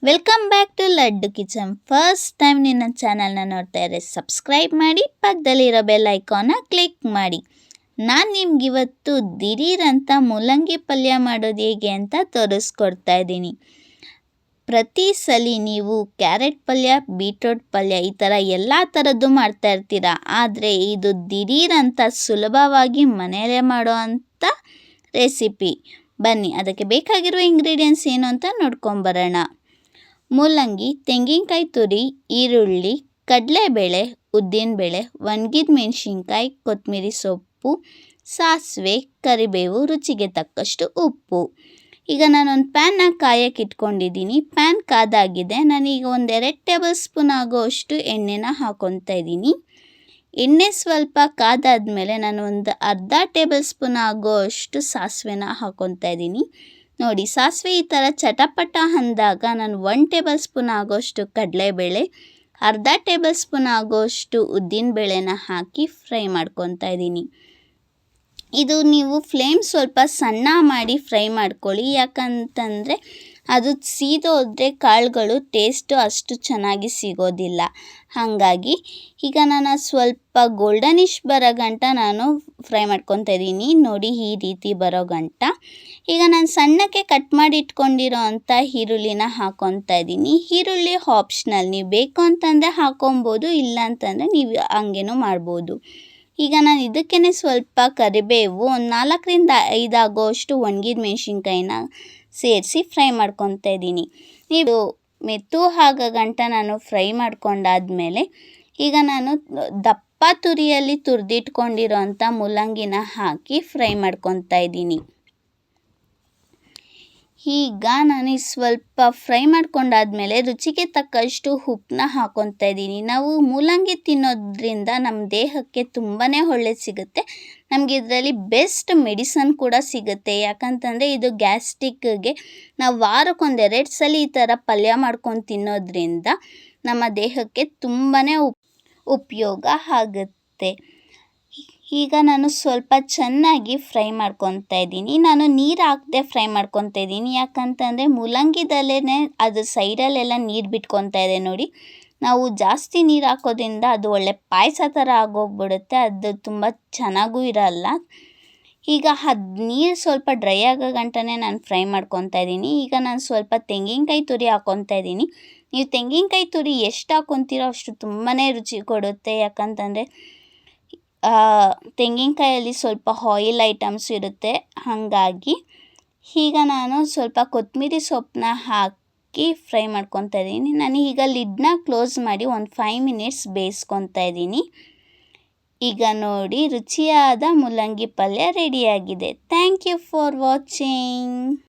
Welcome back to Laddu Kitchen. First time ನಿನ್ನ ಚಾನಲ್ನ ನೋಡ್ತಾ ಇದ್ದರೆ ಸಬ್ಸ್ಕ್ರೈಬ್ ಮಾಡಿ, ಪಕ್ಕದಲ್ಲಿರೋ ಬೆಲ್ ಐಕಾನ್ನ ಕ್ಲಿಕ್ ಮಾಡಿ. ನಾನು ನಿಮ್ಗಿವತ್ತು ದಿಢೀರಂತ ಮೂಲಂಗಿ ಪಲ್ಯ ಮಾಡೋದು ಹೇಗೆ ಅಂತ ತೋರಿಸ್ಕೊಡ್ತಾ ಇದ್ದೀನಿ. ಪ್ರತಿ ಸಲ ನೀವು ಕ್ಯಾರೆಟ್ ಪಲ್ಯ, ಬೀಟ್ರೋಟ್ ಪಲ್ಯ ಈ ಥರ ಎಲ್ಲ ಥರದ್ದು ಮಾಡ್ತಾ ಇರ್ತೀರ. ಆದರೆ ಇದು ದಿಢೀರಂತ ಸುಲಭವಾಗಿ ಮನೆಯಲ್ಲೇ ಮಾಡೋ ಅಂಥ ರೆಸಿಪಿ. ಬನ್ನಿ ಅದಕ್ಕೆ ಬೇಕಾಗಿರುವ ಇಂಗ್ರೀಡಿಯೆಂಟ್ಸ್ ಏನು ಅಂತ ನೋಡ್ಕೊಂಬರೋಣ. ಮೂಲಂಗಿ, ತೆಂಗಿನಕಾಯಿ ತುರಿ, ಈರುಳ್ಳಿ, ಕಡಲೆಬೇಳೆ, ಉದ್ದಿನಬೇಳೆ, ಒಣಗಿದ ಮೆಣಸಿನ್ಕಾಯಿ, ಕೊತ್ತಂಬರಿ ಸೊಪ್ಪು, ಸಾಸಿವೆ, ಕರಿಬೇವು, ರುಚಿಗೆ ತಕ್ಕಷ್ಟು ಉಪ್ಪು. ಈಗ ನಾನೊಂದು ಪ್ಯಾನ್ನ ಕಾಯಕ್ಕೆ ಇಟ್ಕೊಂಡಿದ್ದೀನಿ. ಪ್ಯಾನ್ ಕಾದಾಗಿದೆ. ನಾನೀಗ 1-2 ಟೇಬಲ್ ಸ್ಪೂನ್ ಆಗೋಷ್ಟು ಎಣ್ಣೆನ ಹಾಕ್ಕೊತಾ ಇದ್ದೀನಿ. ಎಣ್ಣೆ ಸ್ವಲ್ಪ ಕಾದಾದ್ಮೇಲೆ ನಾನು ಒಂದು ಅರ್ಧ ಟೇಬಲ್ ಸ್ಪೂನ್ ಆಗೋಷ್ಟು ಸಾಸಿವೆನ ಹಾಕ್ಕೊತಾ ಇದ್ದೀನಿ. ನೋಡಿ, ಸಾಸಿವೆ ಈ ಥರ ಚಟಪಟ ಅಂದಾಗ ನಾನು 1 ಟೇಬಲ್ ಸ್ಪೂನ್ ಆಗೋಷ್ಟು ಕಡಲೆಬೇಳೆ, ಅರ್ಧ ಟೇಬಲ್ ಸ್ಪೂನ್ ಆಗೋಷ್ಟು ಉದ್ದಿನಬೇಳೆನ ಹಾಕಿ ಫ್ರೈ ಮಾಡ್ಕೊತಾ ಇದ್ದೀನಿ. ಇದು ನೀವು ಫ್ಲೇಮ್ ಸ್ವಲ್ಪ ಸಣ್ಣ ಮಾಡಿ ಫ್ರೈ ಮಾಡ್ಕೊಳ್ಳಿ. ಯಾಕಂತಂದರೆ ಅದು ಸೀದೋದ್ರೆ ಕಾಳುಗಳು ಟೇಸ್ಟು ಅಷ್ಟು ಚೆನ್ನಾಗಿ ಸಿಗೋದಿಲ್ಲ. ಹಾಗಾಗಿ ಈಗ ನಾನು ಸ್ವಲ್ಪ ಗೋಲ್ಡನಿಶ್ ಬರೋ ಗಂಟ ನಾನು ಫ್ರೈ ಮಾಡ್ಕೊತಾ ಇದ್ದೀನಿ. ನೋಡಿ, ಈ ರೀತಿ ಬರೋ ಗಂಟ. ಈಗ ನಾನು ಸಣ್ಣಕ್ಕೆ ಕಟ್ ಮಾಡಿ ಇಟ್ಕೊಂಡಿರೋ ಅಂಥ ಈರುಳ್ಳಿನ ಹಾಕ್ಕೊತಾ ಇದ್ದೀನಿ. ಈರುಳ್ಳಿ ಆಪ್ಷನಲ್, ನೀವು ಬೇಕು ಅಂತಂದರೆ ಹಾಕೊಬೋದು, ಇಲ್ಲ ಅಂತಂದರೆ ನೀವು ಹಂಗೇನೂ ಮಾಡ್ಬೋದು. ಈಗ ನಾನು ಇದಕ್ಕೇ ಸ್ವಲ್ಪ ಕರಿಬೇವು, ಒಂದು 4ರಿಂದ 5 ಆಗೋಷ್ಟು ಒಣಗಿದ ಮೆಣಸಿನ್ಕಾಯಿನ ಸೇರಿಸಿ ಫ್ರೈ ಮಾಡ್ಕೊತಾ ಇದ್ದೀನಿ. ನೀವು ಮೆತ್ತು ಆಗೋ ಗಂಟ ನಾನು ಫ್ರೈ ಮಾಡ್ಕೊಂಡಾದ್ಮೇಲೆ ಈಗ ನಾನು ದಪ್ಪ ತುರಿಯಲ್ಲಿ ತುರಿದಿಟ್ಕೊಂಡಿರೋ ಅಂಥ ಮೂಲಂಗಿನ ಹಾಕಿ ಫ್ರೈ ಮಾಡ್ಕೊತಾ ಇದ್ದೀನಿ. ಈಗ ನಾನು ಸ್ವಲ್ಪ ಫ್ರೈ ಮಾಡ್ಕೊಂಡಾದ್ಮೇಲೆ ರುಚಿಗೆ ತಕ್ಕಷ್ಟು ಉಪ್ಪನ್ನ ಹಾಕ್ಕೊತಾ ಇದ್ದೀನಿ. ನಾವು ಮೂಲಂಗಿ ತಿನ್ನೋದ್ರಿಂದ ನಮ್ಮ ದೇಹಕ್ಕೆ ತುಂಬಾ ಒಳ್ಳೆಯದು ಸಿಗುತ್ತೆ. ನಮಗೆ ಇದರಲ್ಲಿ ಬೆಸ್ಟ್ ಮೆಡಿಸನ್ ಕೂಡ ಸಿಗುತ್ತೆ. ಯಾಕಂತಂದರೆ ಇದು ಗ್ಯಾಸ್ಟ್ರಿಕ್ಗೆ ನಾವು ವಾರಕ್ಕೆ 1-2 ಸಲ ಈ ಥರ ಪಲ್ಯ ಮಾಡ್ಕೊಂಡು ತಿನ್ನೋದ್ರಿಂದ ನಮ್ಮ ದೇಹಕ್ಕೆ ತುಂಬಾ ಉಪಯೋಗ ಆಗುತ್ತೆ. ಈಗ ನಾನು ಸ್ವಲ್ಪ ಚೆನ್ನಾಗಿ ಫ್ರೈ ಮಾಡ್ಕೊತಾ ಇದ್ದೀನಿ. ನಾನು ನೀರು ಹಾಕದೆ ಫ್ರೈ ಮಾಡ್ಕೊತಾ ಇದ್ದೀನಿ. ಯಾಕಂತಂದರೆ ಮೂಲಂಗಿದಲ್ಲೇ ಅದು ಸೈಡಲ್ಲೆಲ್ಲ ನೀರು ಬಿಟ್ಕೊತಾ ಇದೆ. ನೋಡಿ, ನಾವು ಜಾಸ್ತಿ ನೀರು ಹಾಕೋದ್ರಿಂದ ಅದು ಒಳ್ಳೆ ಪಾಯಸ ಥರ ಆಗೋಗ್ಬಿಡುತ್ತೆ. ಅದು ತುಂಬ ಚೆನ್ನಾಗೂ ಇರಲ್ಲ. ಈಗ ನೀರು ಸ್ವಲ್ಪ ಡ್ರೈ ಆಗೋ ಗಂಟನೇ ನಾನು ಫ್ರೈ ಮಾಡ್ಕೊತಾ ಇದ್ದೀನಿ. ಈಗ ನಾನು ಸ್ವಲ್ಪ ತೆಂಗಿನಕಾಯಿ ತುರಿ ಹಾಕ್ಕೊತಾ ಇದ್ದೀನಿ. ನೀವು ತೆಂಗಿನಕಾಯಿ ತುರಿ ಎಷ್ಟು ಹಾಕ್ಕೊತೀರೋ ಅಷ್ಟು ತುಂಬಾ ರುಚಿ ಕೊಡುತ್ತೆ. ಯಾಕಂತಂದರೆ ತೆಂಗಿನಕಾಯಲ್ಲಿ ಸ್ವಲ್ಪ ಆಯಿಲ್ ಐಟಮ್ಸ್ ಇರುತ್ತೆ. ಹಾಗಾಗಿ ಈಗ ನಾನು ಸ್ವಲ್ಪ ಕೊತ್ತಂಬರಿ ಸೊಪ್ಪನ್ನ ಹಾಕಿ ಫ್ರೈ ಮಾಡ್ಕೊತಾ ಇದ್ದೀನಿ. ನಾನು ಈಗ ಲಿಡ್ನ ಕ್ಲೋಸ್ ಮಾಡಿ ಒಂದು 5 ಮಿನಿಟ್ಸ್ ಬೇಯಿಸ್ಕೊತಾ ಇದ್ದೀನಿ. ಈಗ ನೋಡಿ, ರುಚಿಯಾದ ಮೂಲಂಗಿ ಪಲ್ಯ ರೆಡಿಯಾಗಿದೆ. Thank you for watching.